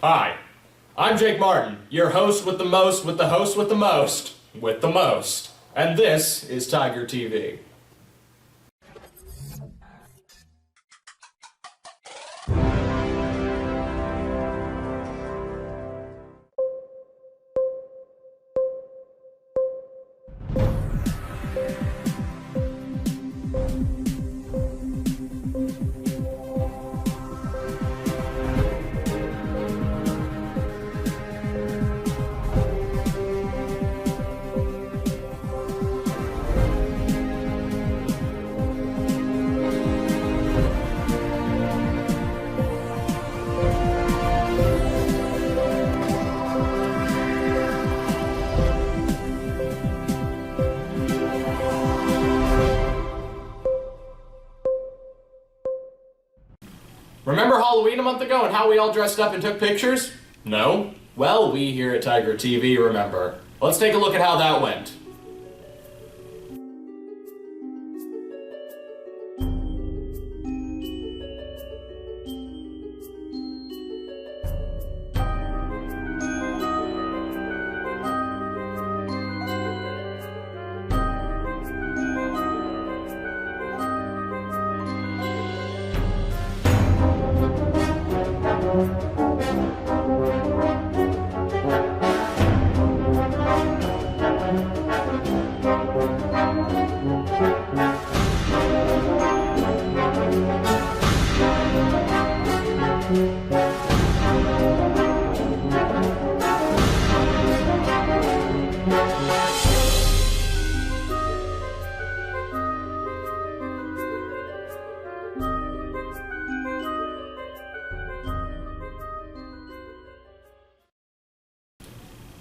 Hi, I'm Jake Martin, your host with the most, with the host with the most, with the most. And this is Tiger TV. Remember Halloween a month ago and how we all dressed up and took pictures? No? Well, we here at Tiger TV remember. Let's take a look at how that went.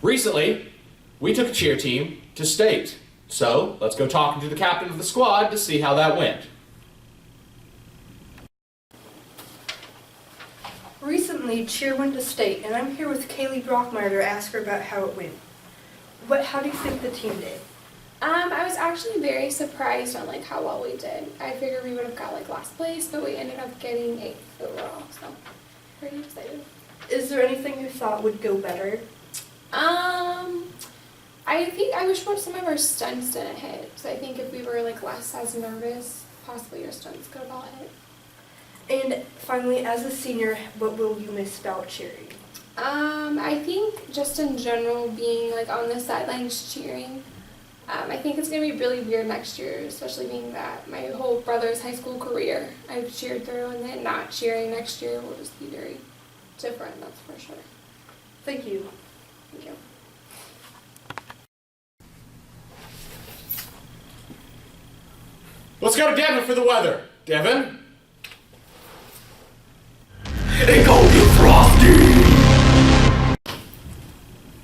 Recently, we took a cheer team to state. So, let's go talking to the captain of the squad to see how that went. Recently, cheer went to state, and I'm here with Kaylee Brockmeyer to ask her about how it went. How do you think the team did? I was actually very surprised on how well we did. I figured we would have got last place, but we ended up getting 8th overall, so pretty excited. Is there anything you thought would go better? I wish some of our stunts didn't hit. So I think if we were less as nervous, possibly our stunts could have all hit. And finally, as a senior, what will you miss about cheering? I think just in general being on the sidelines cheering. I think it's going to be really weird next year, especially being that my whole brother's high school career I've cheered through, and then not cheering next year will just be very different, that's for sure. Thank you. Thank you. Let's go to Devin for the weather. Devin? It gon' get frosty!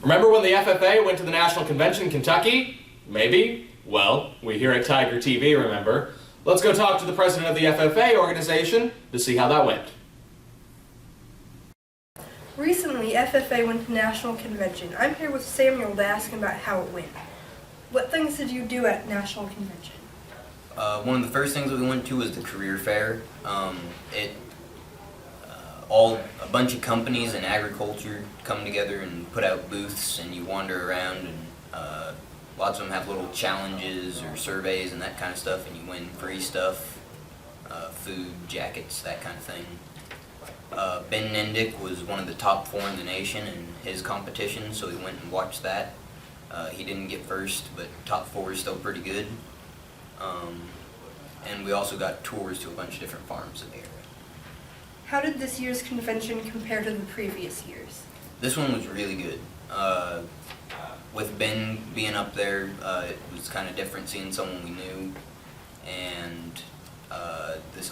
Remember when the FFA went to the National Convention in Kentucky? Maybe? Well, we here at Tiger TV remember. Let's go talk to the president of the FFA organization to see how that went. Recently, FFA went to National Convention. I'm here with Samuel to ask him about how it went. What things did you do at National Convention? One of the first things that we went to was the career fair. A bunch of companies in agriculture come together and put out booths, and you wander around, and lots of them have little challenges or surveys and that kind of stuff, and you win free stuff, food, jackets, that kind of thing. Ben Nendick was one of the top 4 in the nation in his competition, so we went and watched that. He didn't get first, but top 4 is still pretty good. And we also got tours to a bunch of different farms in the area. How did this year's convention compare to the previous years? This one was really good. With Ben being up there, it was kind of different seeing someone we knew, and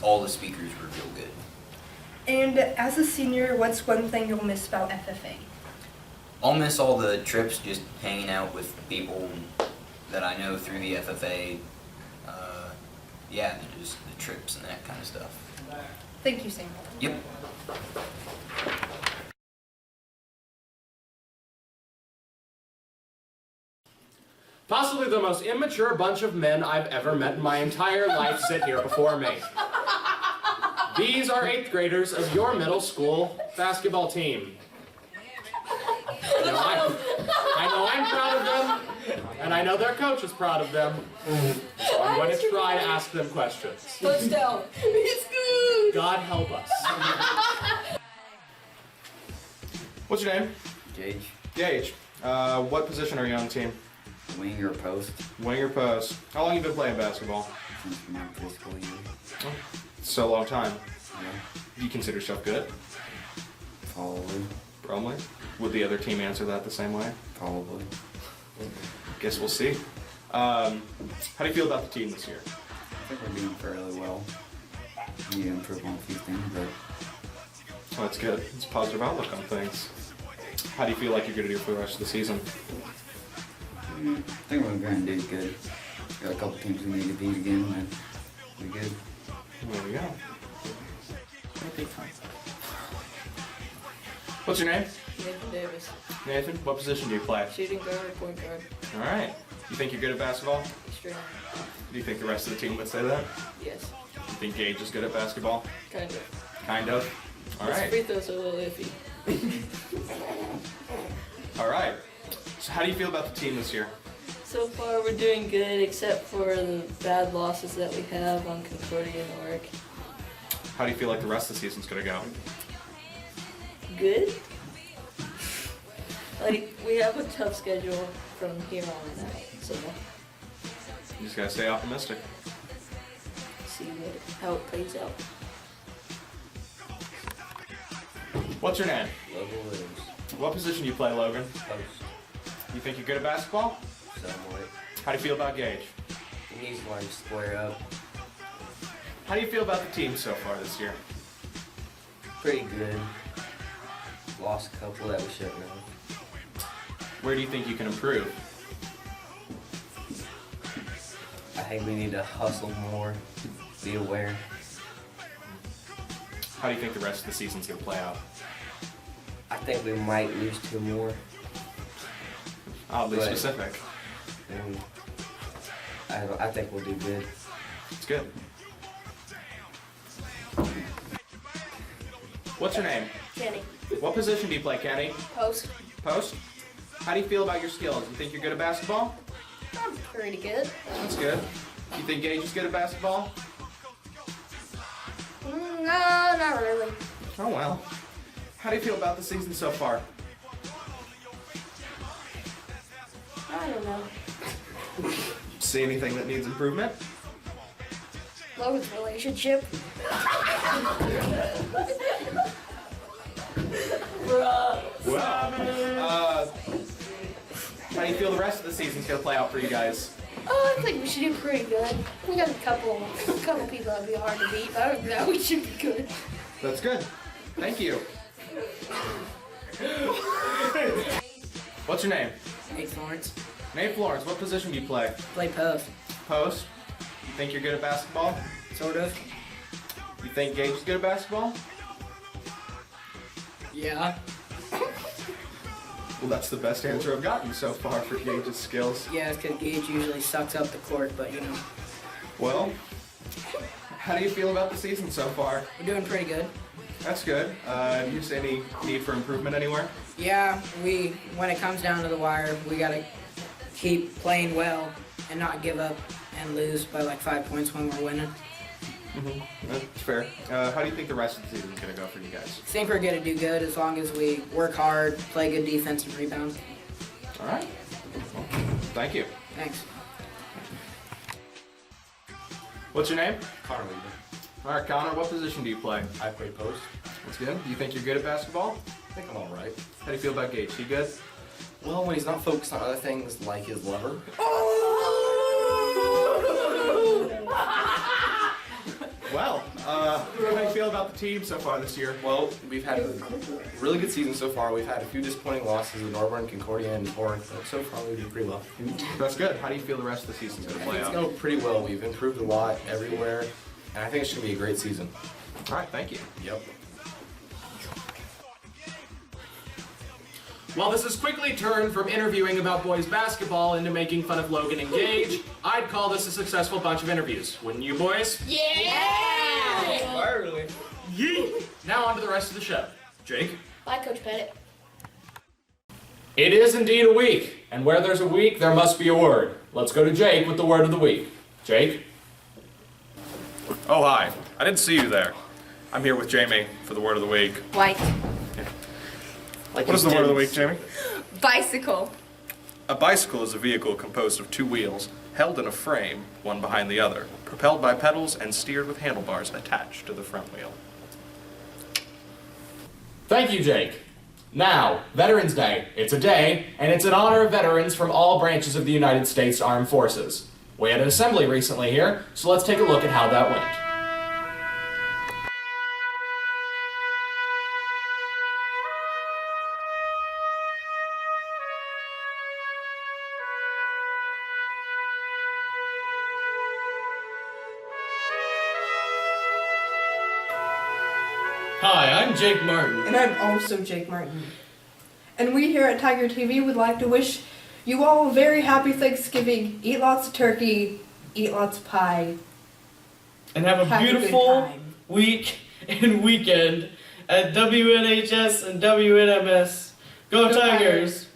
all the speakers were real good. And as a senior, what's one thing you'll miss about FFA? I'll miss all the trips, just hanging out with people that I know through the FFA. Just the trips and that kind of stuff. Thank you, Samuel. Yep. Possibly the most immature bunch of men I've ever met in my entire life sit here before me. These are 8th graders of your middle school basketball team. I know their coach is proud of them. So I'm going to try to ask them questions. Touchdown. It's good. God help us. What's your name? Gage, Gage. What position are you on the team? wing or post, Wing or post? How long have you been playing basketball? since my physical year. So a long time. Yeah, Do you consider yourself good? probably, Probably. Would the other team answer that the same way? probably. Guess we'll see. How do you feel about the team this year? I think we're doing fairly well. We need to improve on a few things, but Oh, that's good. It's a positive outlook on things. How do you feel like you're going to do for the rest of the season? I think we're going to do good. Got a couple teams we need to beat again, and we're good. There we go. What's your name? Nathan Davis. Nathan. What position do you play? Shooting guard, point guard. All right. You think you're good at basketball? Straight on. Do you think the rest of the team would say that? Yes. You think Gage is good at basketball? Kind of. Kind of. All His right. free throws are a little iffy. All right. So how do you feel about the team this year? So far, we're doing good, except for the bad losses that we have on Concordia and Orc. How do you feel like the rest of the season's going to go? Good. Like, we have a tough schedule from here on out, so You just got to stay optimistic. see how it plays out. What's your name? Logan Williams. What position do you play, Logan? Post. You think you're good at basketball? Somewhat. How do you feel about Gage? He needs to learn to square up. How do you feel about the team so far this year? Pretty good. Lost a couple that we shouldn't have. Where do you think you can improve? I think we need to hustle more, be aware. How do you think the rest of the season's going to play out? I think we might lose 2 more. Oddly Right. specific. And I think we'll do good. It's good. What's your name? Kenny. What position do you play, Kenny? Post. Post? How do you feel about your skills? You think you're good at basketball? I'm pretty good. That's good. You think Gage is good at basketball? No, not really. Oh well. How do you feel about the season so far? I don't know. See anything that needs improvement? Logan's relationship. Well, how do you feel the rest of the season's gonna play out for you guys? Oh, I think we should do pretty good. We got a couple people that'd be hard to beat, but other than that, we should be good. That's good. Thank you. What's your name? Nate Florence. Nate Florence. What position do you play? Play post. Post. You think you're good at basketball? Sort of. You think Gage is good at basketball? Yeah. Well, that's the best answer I've gotten so far for Gage's skills. Yeah, it's because Gage usually sucks up the court, but you know, Well, how do you feel about the season so far? we're doing pretty good. That's good. Do you see any need for improvement anywhere? Yeah, when it comes down to the wire, we gotta keep playing well and not give up and lose by like 5 points when we're winning. That's fair. How do you think the rest of the season is going to go for you guys? I think we're gonna do good as long as we work hard, play good defense, and rebound. All right. Well, thank you. Thanks. What's your name? Connor Weaver. All right, Connor. What position do you play? I play post. That's good. Do you think you're good at basketball? I think I'm alright. How do you feel about Gage? He good? Well, when he's not focused on other things like his lover. Well, how do you feel about the team so far this year? Well, we've had a really good season so far. We've had a few disappointing losses with Auburn, Concordia, and Orc, but so far we did pretty well. That's good. How do you feel the rest of the season's going to play It's out? going pretty well. We've improved a lot everywhere, and I think it's going to be a great season. All right, thank you. Yep. While this has quickly turned from interviewing about boys basketball into making fun of Logan and Gage, I'd call this a successful bunch of interviews. Wouldn't you, boys? Finally. Yee! Now on to the rest of the show. Jake? Bye, Coach Pettit. It is indeed a week, and where there's a week, there must be a word. Let's go to Jake with the word of the week. Jake? Oh, hi. I didn't see you there. I'm here with Jamie for the word of the week. White. What is the word of the week, Jamie? Bicycle. A bicycle is a vehicle composed of two wheels, held in a frame, one behind the other, propelled by pedals and steered with handlebars attached to the front wheel. Thank you, Jake. Now, Veterans Day. It's a day, and it's in honor of veterans from all branches of the United States Armed Forces. We had an assembly recently here, so let's take a look at how that went. Hi, I'm Jake Martin. And I'm also Jake Martin. And we here at Tiger TV would like to wish you all a very happy Thanksgiving. Eat lots of turkey, eat lots of pie. And have a Have a good beautiful time. week and weekend at WNHS and WNMS. Go Go Tigers!